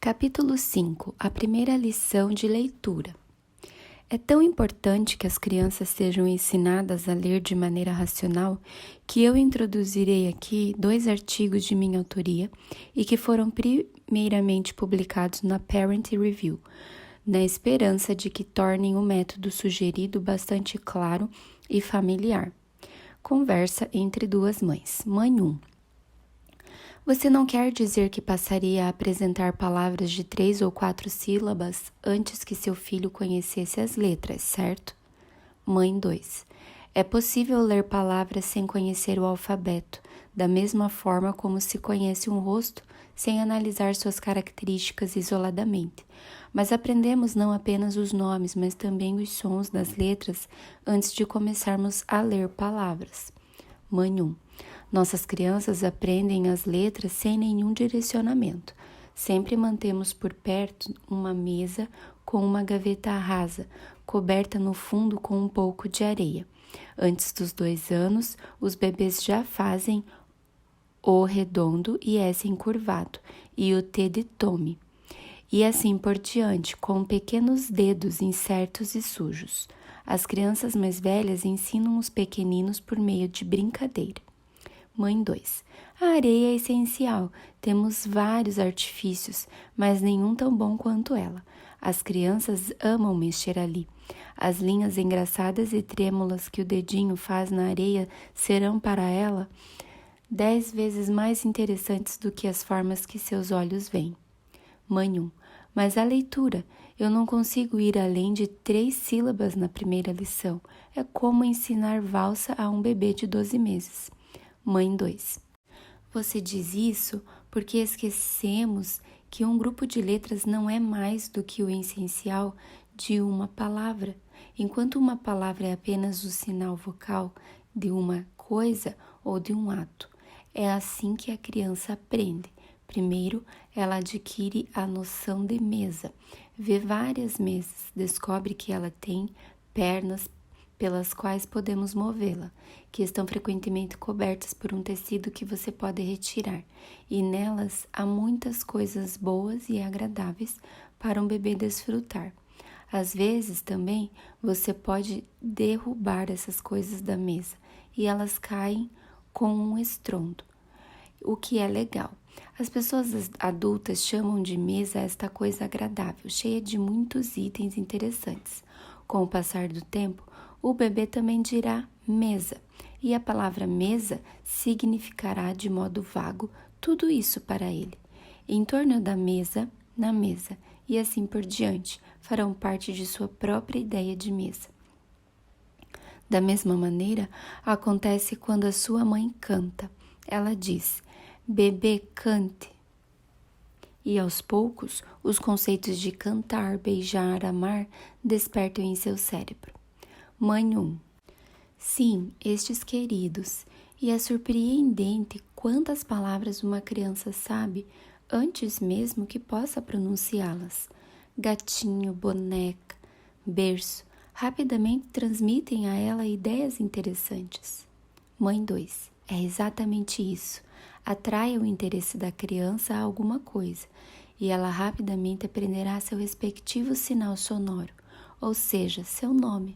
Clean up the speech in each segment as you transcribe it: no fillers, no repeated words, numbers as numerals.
Capítulo 5. A primeira lição de leitura. É tão importante que as crianças sejam ensinadas a ler de maneira racional que eu introduzirei aqui 2 artigos de minha autoria e que foram primeiramente publicados na Parent Review, na esperança de que tornem o método sugerido bastante claro e familiar. Conversa entre 2 mães. Mãe 1. Você não quer dizer que passaria a apresentar palavras de 3 ou 4 sílabas antes que seu filho conhecesse as letras, certo? Mãe 2. É possível ler palavras sem conhecer o alfabeto, da mesma forma como se conhece um rosto sem analisar suas características isoladamente. Mas aprendemos não apenas os nomes, mas também os sons das letras antes de começarmos a ler palavras. Mãe 1. Nossas crianças aprendem as letras sem nenhum direcionamento. Sempre mantemos por perto uma mesa com uma gaveta rasa, coberta no fundo com um pouco de areia. Antes dos 2 anos, os bebês já fazem o redondo e S encurvado, e o T de tome. E assim por diante, com pequenos dedos incertos e sujos. As crianças mais velhas ensinam os pequeninos por meio de brincadeira. Mãe 2. A areia é essencial. Temos vários artifícios, mas nenhum tão bom quanto ela. As crianças amam mexer ali. As linhas engraçadas e trêmulas que o dedinho faz na areia serão para ela 10 vezes mais interessantes do que as formas que seus olhos veem. Mãe 1. Mas a leitura, eu não consigo ir além de 3 sílabas na primeira lição. É como ensinar valsa a um bebê de 12 meses. Mãe 2. Você diz isso porque esquecemos que um grupo de letras não é mais do que o essencial de uma palavra. Enquanto uma palavra é apenas o sinal vocal de uma coisa ou de um ato. É assim que a criança aprende. Primeiro, ela adquire a noção de mesa, vê várias mesas, descobre que ela tem pernas pelas quais podemos movê-la, que estão frequentemente cobertas por um tecido que você pode retirar, e nelas há muitas coisas boas e agradáveis para um bebê desfrutar. Às vezes também você pode derrubar essas coisas da mesa e elas caem com um estrondo, o que é legal. As pessoas adultas chamam de mesa esta coisa agradável, cheia de muitos itens interessantes. Com o passar do tempo, o bebê também dirá mesa, e a palavra mesa significará de modo vago tudo isso para ele. Em torno da mesa, na mesa, e assim por diante, farão parte de sua própria ideia de mesa. Da mesma maneira, acontece quando a sua mãe canta. Ela diz, bebê cante. E aos poucos, os conceitos de cantar, beijar, amar despertam em seu cérebro. Mãe 1. Sim, estes queridos. E é surpreendente quantas palavras uma criança sabe antes mesmo que possa pronunciá-las. Gatinho, boneca, berço, rapidamente transmitem a ela ideias interessantes. Mãe 2. É exatamente isso. Atraia o interesse da criança a alguma coisa e ela rapidamente aprenderá seu respectivo sinal sonoro, ou seja, seu nome.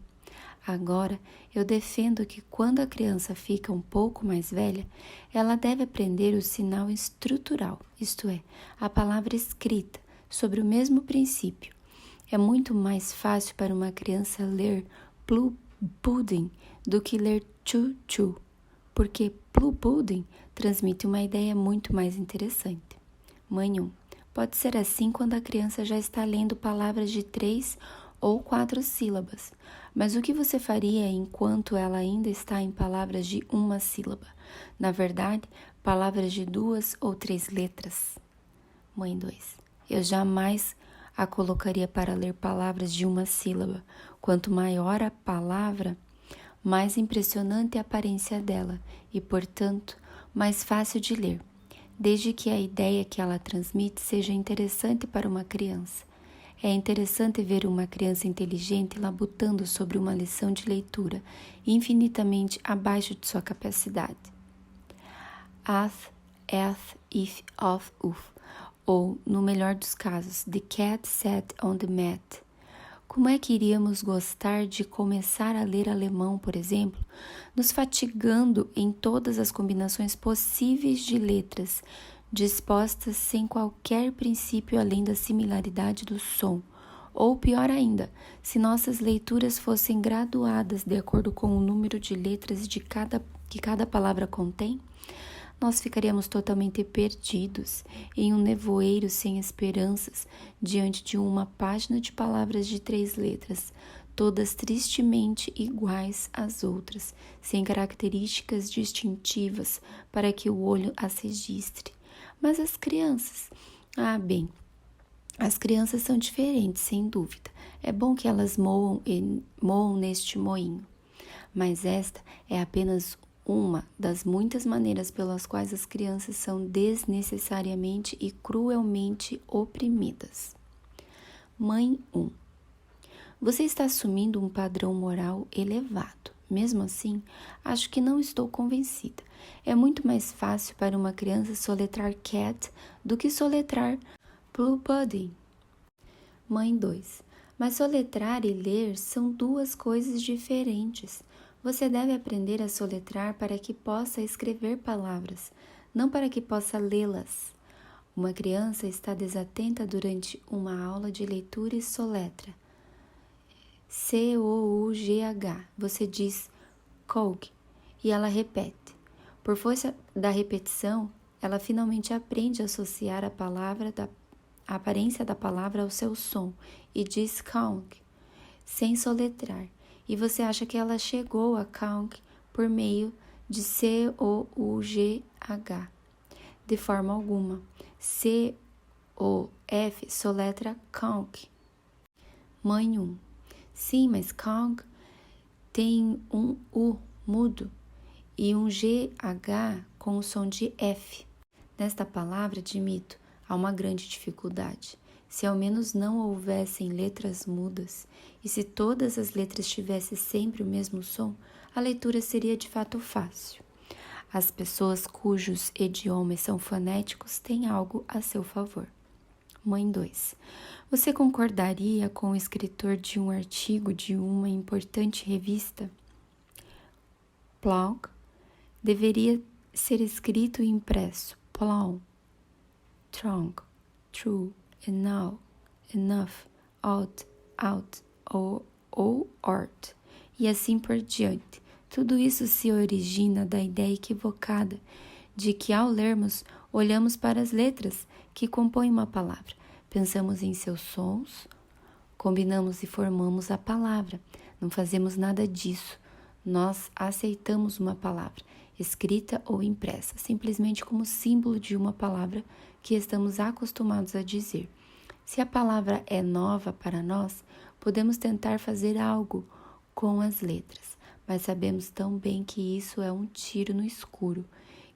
Agora, eu defendo que quando a criança fica um pouco mais velha, ela deve aprender o sinal estrutural, isto é, a palavra escrita, sobre o mesmo princípio. É muito mais fácil para uma criança ler pudding do que ler chu-chu, porque pudding transmite uma ideia muito mais interessante. Mãe 1. Pode ser assim quando a criança já está lendo palavras de 3 ou 4 sílabas. Mas o que você faria enquanto ela ainda está em palavras de uma sílaba? Na verdade, palavras de 2 ou 3 letras. Mãe 2. Eu jamais a colocaria para ler palavras de uma sílaba. Quanto maior a palavra, mais impressionante a aparência dela e, portanto, mais fácil de ler, desde que a ideia que ela transmite seja interessante para uma criança. É interessante ver uma criança inteligente labutando sobre uma lição de leitura infinitamente abaixo de sua capacidade. Ath, eth, if, of, uf. Ou, no melhor dos casos, The cat sat on the mat. Como é que iríamos gostar de começar a ler alemão, por exemplo, nos fatigando em todas as combinações possíveis de letras, dispostas sem qualquer princípio além da similaridade do som? Ou, pior ainda, se nossas leituras fossem graduadas de acordo com o número de letras que cada palavra contém? Nós ficaríamos totalmente perdidos em um nevoeiro sem esperanças diante de uma página de palavras de 3 letras, todas tristemente iguais às outras, sem características distintivas para que o olho as registre. Mas as crianças? Bem, as crianças são diferentes, sem dúvida. É bom que elas moam neste moinho. Mas esta é apenas uma das muitas maneiras pelas quais as crianças são desnecessariamente e cruelmente oprimidas. Mãe 1. Você está assumindo um padrão moral elevado. Mesmo assim, acho que não estou convencida. É muito mais fácil para uma criança soletrar cat do que soletrar blue pudding. Mãe 2. Mas soletrar e ler são 2 coisas diferentes. Você deve aprender a soletrar para que possa escrever palavras, não para que possa lê-las. Uma criança está desatenta durante uma aula de leitura e soletra. C-O-U-G-H. Você diz coug e ela repete. Por força da repetição, ela finalmente aprende a associar a aparência da palavra ao seu som e diz Kong, sem soletrar. E você acha que ela chegou a Kong por meio de C-O-U-G-H. De forma alguma. C-O-F soletra Kong. Mãe 1. Sim, mas Kong tem um U mudo e um G-H com o som de F. Nesta palavra, admito, há uma grande dificuldade. Se ao menos não houvessem letras mudas, e se todas as letras tivessem sempre o mesmo som, a leitura seria de fato fácil. As pessoas cujos idiomas são fonéticos têm algo a seu favor. Mãe 2. Você concordaria com o escritor de um artigo de uma importante revista? Plough deveria ser escrito e impresso. Plough, strong, true, enough, enough, out, ou ort, e assim por diante. Tudo isso se origina da ideia equivocada de que ao lermos, olhamos para as letras que compõem uma palavra, pensamos em seus sons, combinamos e formamos a palavra. Não fazemos nada disso. Nós aceitamos uma palavra, escrita ou impressa, simplesmente como símbolo de uma palavra que estamos acostumados a dizer. Se a palavra é nova para nós, podemos tentar fazer algo com as letras, mas sabemos tão bem que isso é um tiro no escuro,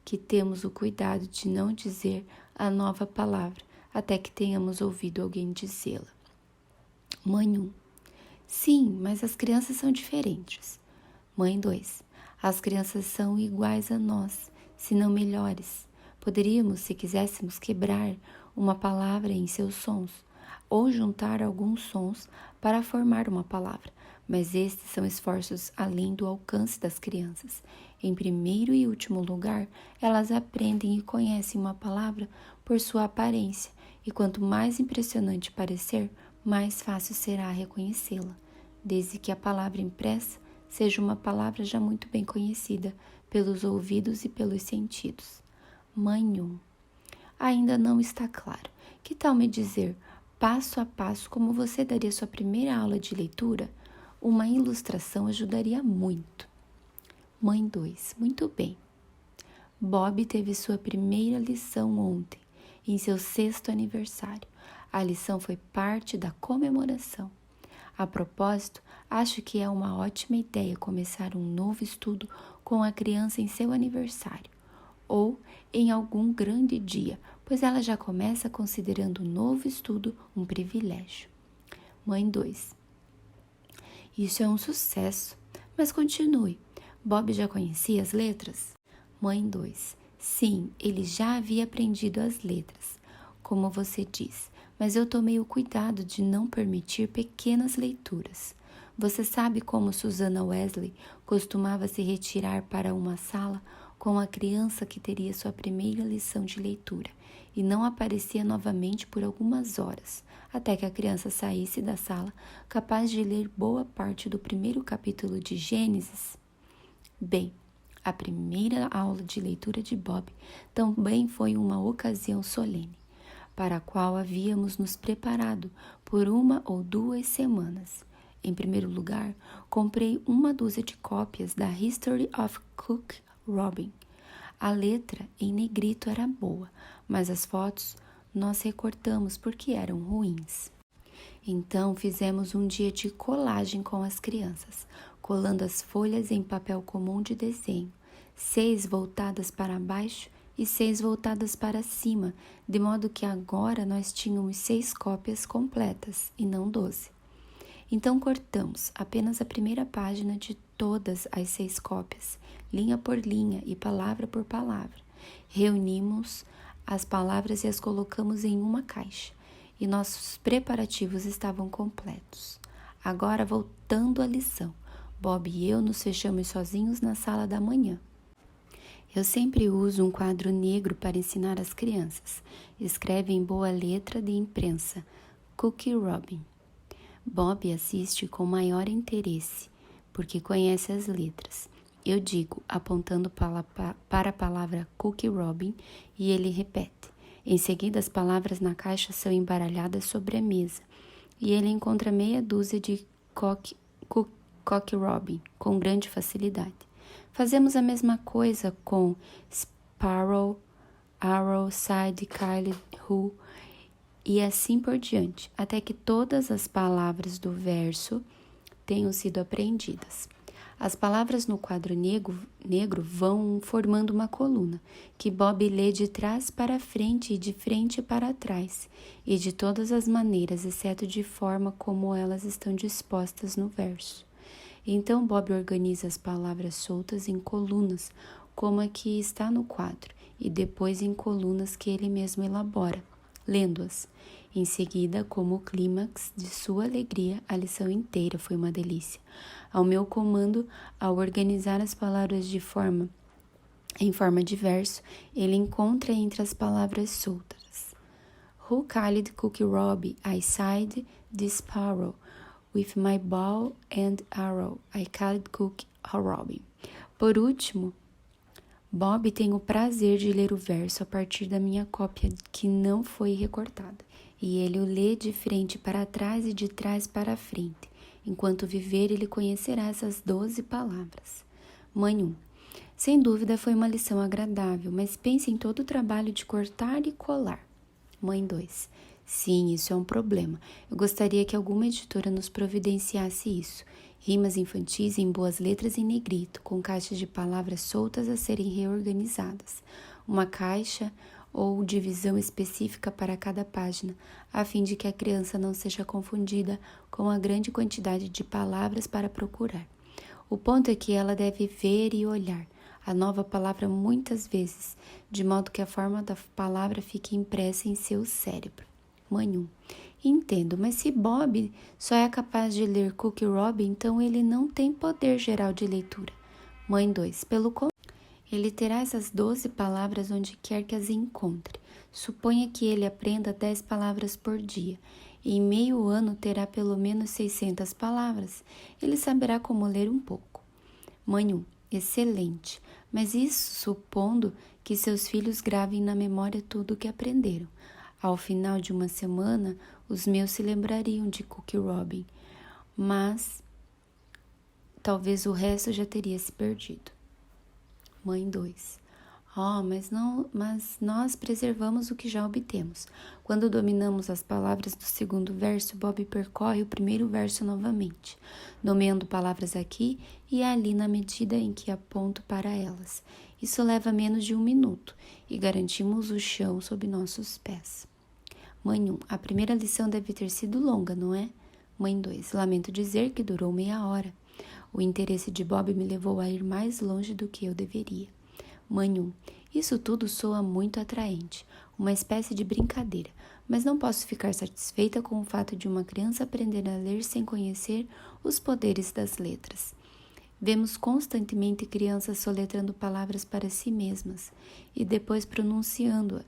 que temos o cuidado de não dizer a nova palavra até que tenhamos ouvido alguém dizê-la. Mãe 1. Sim, mas as crianças são diferentes. Mãe 2. As crianças são iguais a nós, se não melhores. Poderíamos, se quiséssemos, quebrar uma palavra em seus sons, ou juntar alguns sons para formar uma palavra, mas estes são esforços além do alcance das crianças. Em primeiro e último lugar, elas aprendem e conhecem uma palavra por sua aparência, e quanto mais impressionante parecer, mais fácil será reconhecê-la, desde que a palavra impressa seja uma palavra já muito bem conhecida pelos ouvidos e pelos sentidos. Mãe 1. Ainda não está claro. Que tal me dizer, passo a passo, como você daria sua primeira aula de leitura? Uma ilustração ajudaria muito. Mãe 2. Muito bem. Bob teve sua primeira lição ontem, em seu 6º aniversário. A lição foi parte da comemoração. A propósito, acho que é uma ótima ideia começar um novo estudo com a criança em seu aniversário, ou em algum grande dia, pois ela já começa considerando o novo estudo um privilégio. Mãe 2. Isso é um sucesso, mas continue. Bob já conhecia as letras? Mãe 2. Sim, ele já havia aprendido as letras. como você diz, mas eu tomei o cuidado de não permitir pequenas leituras. Você sabe como Susana Wesley costumava se retirar para uma sala com a criança que teria sua primeira lição de leitura e não aparecia novamente por algumas horas, até que a criança saísse da sala capaz de ler boa parte do primeiro capítulo de Gênesis? Bem, a primeira aula de leitura de Bob também foi uma ocasião solene, para a qual havíamos nos preparado por 1 ou 2 semanas. Em primeiro lugar, comprei 1 dúzia de cópias da History of Cook Robin. A letra em negrito era boa, mas as fotos nós recortamos porque eram ruins. Então fizemos um dia de colagem com as crianças, colando as folhas em papel comum de desenho, 6 voltadas para baixo e 6 voltadas para cima, de modo que agora nós tínhamos 6 cópias completas e não 12. Então cortamos apenas a primeira página de todas as 6 cópias, linha por linha e palavra por palavra. Reunimos as palavras e as colocamos em uma caixa, e nossos preparativos estavam completos. Agora, voltando à lição, Bob e eu nos fechamos sozinhos na sala da manhã. Eu sempre uso um quadro negro para ensinar as crianças. Escreve em boa letra de imprensa, Cookie Robin. Bob assiste com maior interesse, porque conhece as letras. Eu digo, apontando para a palavra Cookie Robin, e ele repete. Em seguida, as palavras na caixa são embaralhadas sobre a mesa, e ele encontra meia dúzia de Cock Robin com grande facilidade. Fazemos a mesma coisa com Sparrow, Arrow, Side, Kyle, Who, e assim por diante, até que todas as palavras do verso tenham sido aprendidas. As palavras no quadro negro vão formando uma coluna, que Bob lê de trás para frente e de frente para trás, e de todas as maneiras, exceto de forma como elas estão dispostas no verso. Então Bob organiza as palavras soltas em colunas, como a que está no quadro, e depois em colunas que ele mesmo elabora, lendo-as. Em seguida, como o clímax de sua alegria, a lição inteira foi uma delícia. Ao meu comando, ao organizar as palavras em forma de verso, ele encontra entre as palavras soltas. Who called Cookie Robin? I sighed the sparrow. With my bow and arrow, I called Cookie Robin. Por último, Bob tem o prazer de ler o verso a partir da minha cópia que não foi recortada, e ele o lê de frente para trás e de trás para frente. Enquanto viver, ele conhecerá essas 12 palavras. Mãe 1. Sem dúvida foi uma lição agradável, mas pense em todo o trabalho de cortar e colar. Mãe 2. Sim, isso é um problema. Eu gostaria que alguma editora nos providenciasse isso. Rimas infantis em boas letras em negrito, com caixas de palavras soltas a serem reorganizadas. Uma caixa ou divisão específica para cada página, a fim de que a criança não seja confundida com a grande quantidade de palavras para procurar. O ponto é que ela deve ver e olhar a nova palavra muitas vezes, de modo que a forma da palavra fique impressa em seu cérebro. Mãe 1. Entendo, mas se Bob só é capaz de ler Cookie Robin, então ele não tem poder geral de leitura. Mãe 2. Pelo contrário, ele terá essas 12 palavras onde quer que as encontre. Suponha que ele aprenda 10 palavras por dia. E em meio ano terá pelo menos 600 palavras. Ele saberá como ler um pouco. Mãe 1. Excelente, mas isso supondo que seus filhos gravem na memória tudo o que aprenderam. Ao final de uma semana, os meus se lembrariam de Cookie Robin, mas talvez o resto já teria se perdido. Mãe 2. Mas nós preservamos o que já obtemos. Quando dominamos as palavras do segundo verso, Bob percorre o primeiro verso novamente, nomeando palavras aqui e ali na medida em que aponto para elas. Isso leva menos de 1 minuto e garantimos o chão sob nossos pés. Mãe 1. A primeira lição deve ter sido longa, não é? Mãe 2. Lamento dizer que durou meia hora. O interesse de Bob me levou a ir mais longe do que eu deveria. Mãe 1. Isso tudo soa muito atraente, uma espécie de brincadeira, mas não posso ficar satisfeita com o fato de uma criança aprender a ler sem conhecer os poderes das letras. Vemos constantemente crianças soletrando palavras para si mesmas e depois pronunciando-a.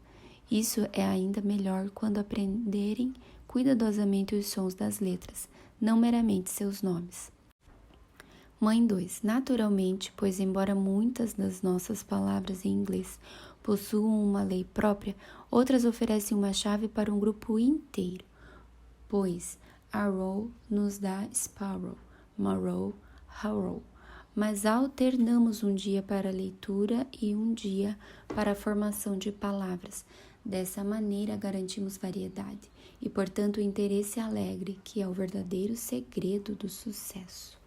Isso é ainda melhor quando aprenderem cuidadosamente os sons das letras, não meramente seus nomes. Mãe 2. Naturalmente, pois embora muitas das nossas palavras em inglês possuam uma lei própria, outras oferecem uma chave para um grupo inteiro, pois arrow nos dá sparrow, marrow, harrow, mas alternamos um dia para a leitura e um dia para a formação de palavras. Dessa maneira, garantimos variedade e, portanto, o interesse alegre, que é o verdadeiro segredo do sucesso.